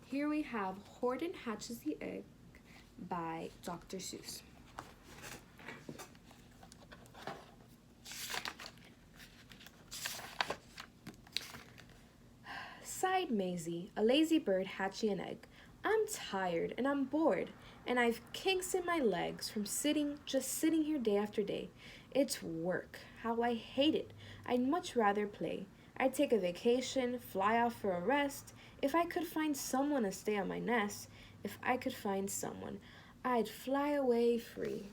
Here we have Horton Hatches the Egg by Dr. Seuss. Sighed Maisie, a lazy bird hatching an egg. I'm tired and I'm bored, and I've kinks in my legs from just sitting here day after day. It's work. How I hate it. I'd much rather play. I'd take a vacation, fly off for a rest. If I could find someone to stay on my nest, if I could find someone, I'd fly away free.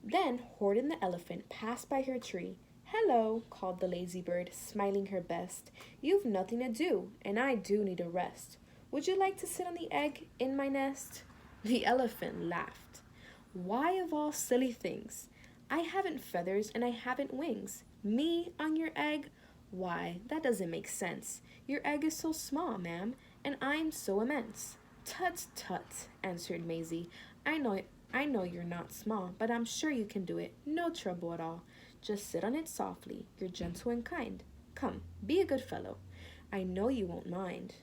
Then Horton the elephant passed by her tree. Hello, called the lazy bird, smiling her best. You've nothing to do, and I do need a rest. Would you like to sit on the egg in my nest? The elephant laughed. Why, of all silly things? I haven't feathers and I haven't wings. Me on your egg? Why, that doesn't make sense. Your egg is so small, ma'am, and I'm so immense. Tut, tut, answered Maisie. I know you're not small, but I'm sure you can do it. No trouble at all. Just sit on it softly. You're gentle and kind. Come, be a good fellow. I know you won't mind.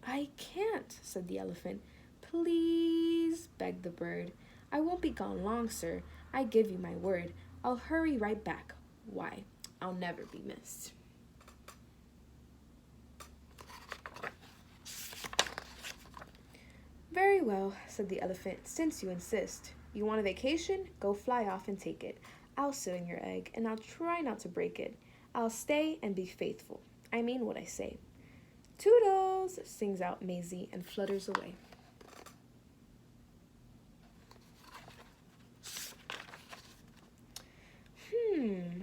I can't, said the elephant. Please, begged the bird. I won't be gone long, sir. I give you my word. I'll hurry right back. Why, I'll never be missed. Very well, said the elephant, since you insist. You want a vacation? Go fly off and take it. I'll sit in your egg, and I'll try not to break it. I'll stay and be faithful. I mean what I say. Toodles, sings out Maisie and flutters away.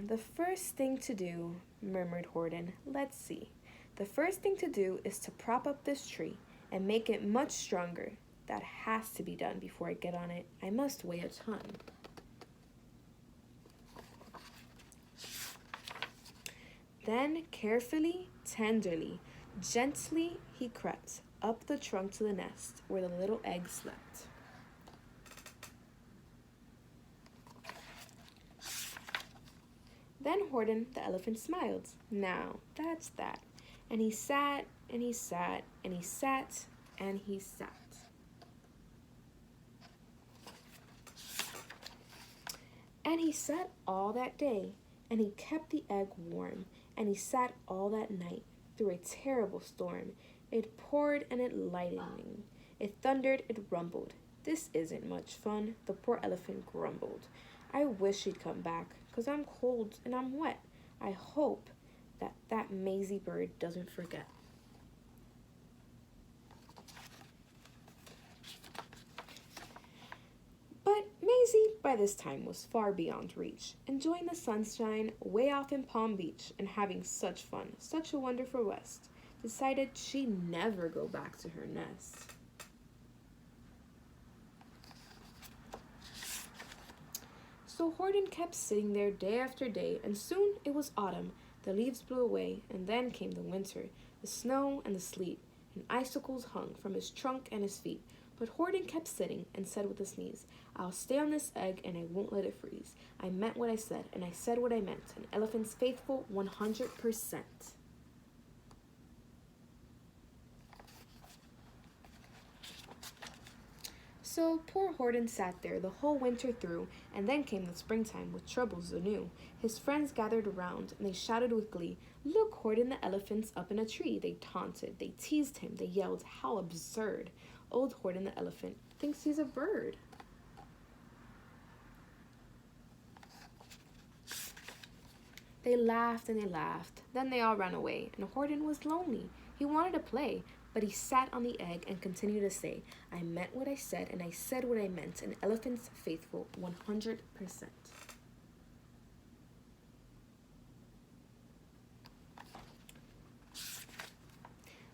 The first thing to do, murmured Horton. Let's see. The first thing to do is to prop up this tree and make it much stronger. That has to be done before I get on it. I must weigh a ton. Then, carefully, tenderly, gently, he crept up the trunk to the nest where the little egg slept. Then Horton the elephant smiled. Now, that's that. And he sat, and he sat, and he sat, and he sat. And he sat all that day, and he kept the egg warm, and he sat all that night through a terrible storm. It poured and it lightning. It thundered, it rumbled. This isn't much fun, the poor elephant grumbled. I wish he'd come back, 'cause I'm cold and I'm wet. I hope that Maisie bird doesn't forget. But Maisie, by this time, was far beyond reach, enjoying the sunshine way off in Palm Beach and having such fun, such a wonderful rest, decided she'd never go back to her nest. So Horton kept sitting there day after day, and soon it was autumn. The leaves blew away, and then came the winter, the snow and the sleet, and icicles hung from his trunk and his feet. But Horton kept sitting and said with a sneeze, I'll stay on this egg and I won't let it freeze. I meant what I said, and I said what I meant. An elephant's faithful 100%. So poor Horton sat there the whole winter through, and then came the springtime with troubles anew. His friends gathered around, and they shouted with glee, Look, Horton the elephant's up in a tree. They taunted, they teased him, they yelled, How absurd! Old Horton the elephant thinks he's a bird. They laughed and they laughed. Then they all ran away, and Horton was lonely. He wanted to play, but he sat on the egg and continued to say, I meant what I said, and I said what I meant. An elephant's faithful 100%.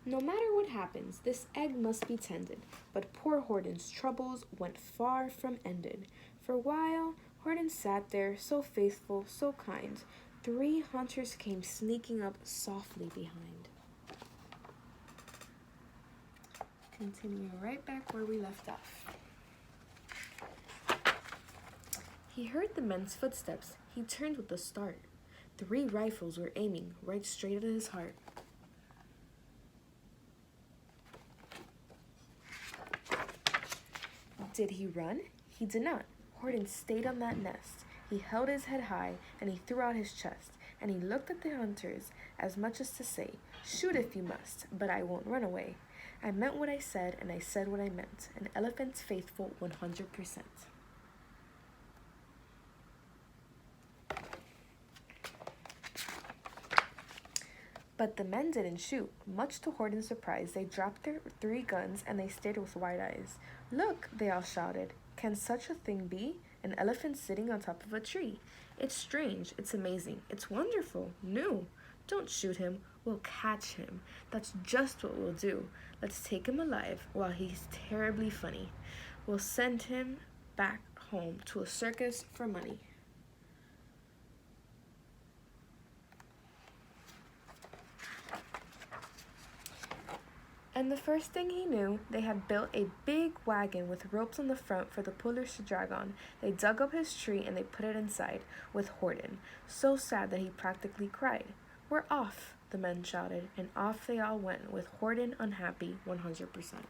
No matter what happens, this egg must be tended. But poor Horton's troubles went far from ended. For a while, Horton sat there, so faithful, so kind. 3 hunters came sneaking up softly behind. Continuing right back where we left off. He heard the men's footsteps. He turned with a start. 3 rifles were aiming right straight at his heart. Did he run? He did not. Horton stayed on that nest. He held his head high, and he threw out his chest, and he looked at the hunters as much as to say, "Shoot if you must, but I won't run away. I meant what I said, and I said what I meant. An elephant's faithful 100%. But the men didn't shoot. Much to Horton's surprise, they dropped their 3 guns and they stared with wide eyes. "Look," they all shouted. "Can such a thing be? An elephant sitting on top of a tree. It's strange, it's amazing, it's wonderful, new. Don't shoot him, we'll catch him. That's just what we'll do. Let's take him alive while he's terribly funny. We'll send him back home to a circus for money." And the first thing he knew, they had built a big wagon with ropes on the front for the pullers to drag on. They dug up his tree and they put it inside, with Horton, so sad that he practically cried. "We're off," the men shouted, and off they all went, with Horton unhappy 100%.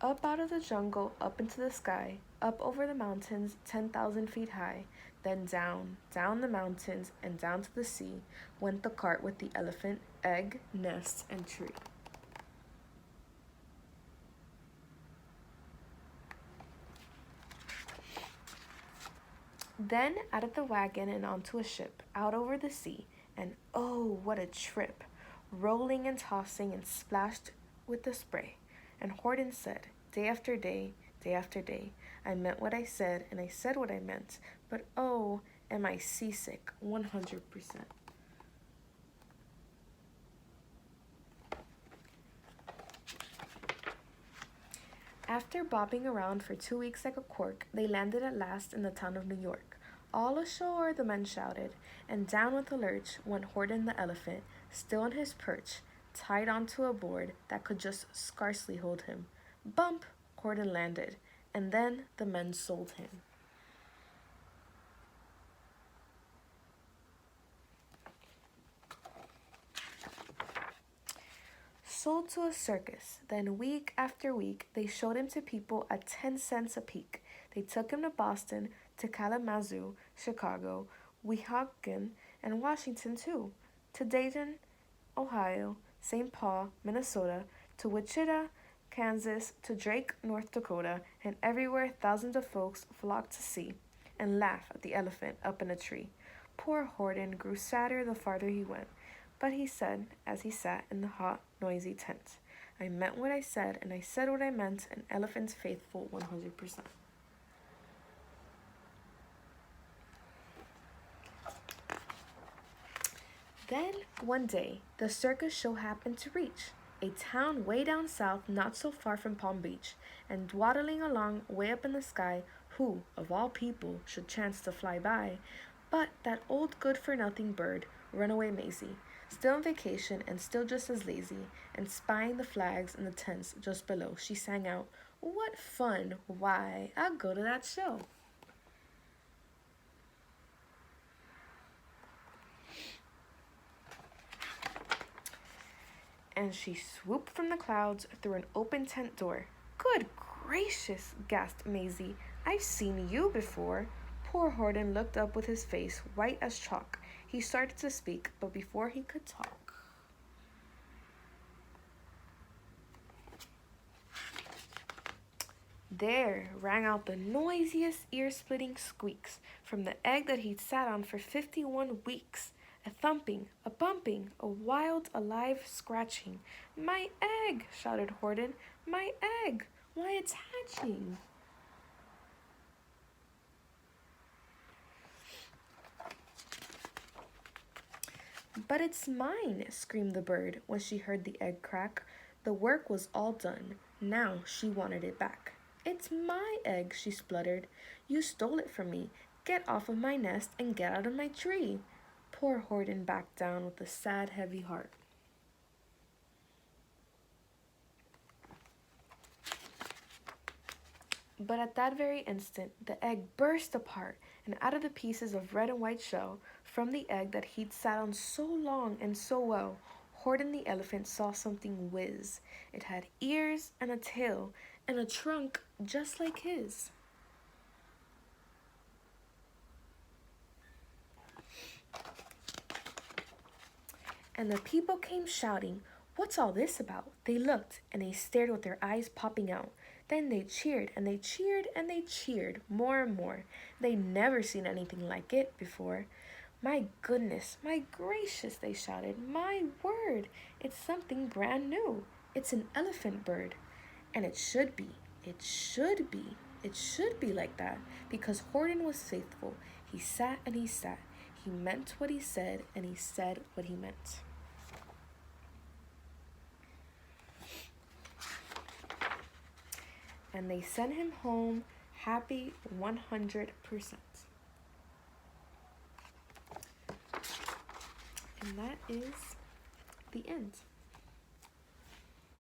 Up out of the jungle, up into the sky, up over the mountains 10,000 feet high, then down, down the mountains, and down to the sea, went the cart with the elephant, egg, nest, and tree. Then out of the wagon and onto a ship, out over the sea, and oh, what a trip! Rolling and tossing and splashed with the spray. And Horton said, day after day, day after day, "I meant what I said, and I said what I meant, but oh, am I seasick 100%. After bobbing around for 2 weeks like a cork, they landed at last in the town of New York. "All ashore," the men shouted, and down with a lurch went Horton the elephant, still on his perch, tied onto a board that could just scarcely hold him. Bump! Horton landed, and then the men sold him. Sold to a circus. Then week after week, they showed him to people at 10 cents a peek. They took him to Boston, to Kalamazoo, Chicago, Weehawken, and Washington too, to Dayton, Ohio, St. Paul, Minnesota, to Wichita, Kansas, to Drake, North Dakota, and everywhere thousands of folks flocked to see and laugh at the elephant up in a tree. Poor Horton grew sadder the farther he went, but he said, as he sat in the hot, noisy tent, "I meant what I said, and I said what I meant, an elephant's faithful 100%. Then, one day, the circus show happened to reach a town way down south not so far from Palm Beach, and dwaddling along way up in the sky, who, of all people, should chance to fly by, but that old good-for-nothing bird, Runaway Maisie, still on vacation and still just as lazy, and spying the flags and the tents just below, she sang out, "What fun! Why, I'll go to that show." And she swooped from the clouds through an open tent door. "Good gracious," gasped Maisie, "I've seen you before." Poor Horton looked up with his face white as chalk. He started to speak, but before he could talk, there rang out the noisiest ear-splitting squeaks from the egg that he'd sat on for 51 weeks. A thumping, a bumping, a wild, alive scratching. "My egg!" shouted Horton. "My egg! Why, it's hatching!" "But it's mine!" screamed the bird when she heard the egg crack. The work was all done. Now she wanted it back. "It's my egg," she spluttered. "You stole it from me. Get off of my nest and get out of my tree." Poor Horton backed down with a sad, heavy heart. But at that very instant, the egg burst apart, and out of the pieces of red and white shell, from the egg that he'd sat on so long and so well, Horton the elephant saw something whiz. It had ears and a tail and a trunk just like his. And the people came shouting, "What's all this about?" They looked, and they stared with their eyes popping out. Then they cheered, and they cheered, and they cheered more and more. They'd never seen anything like it before. "My goodness, my gracious," they shouted. "My word, it's something brand new. It's an elephant bird." And it should be. It should be. It should be like that because Horton was faithful. He sat and he sat. He meant what he said, and he said what he meant. And they sent him home happy 100%. And that is the end.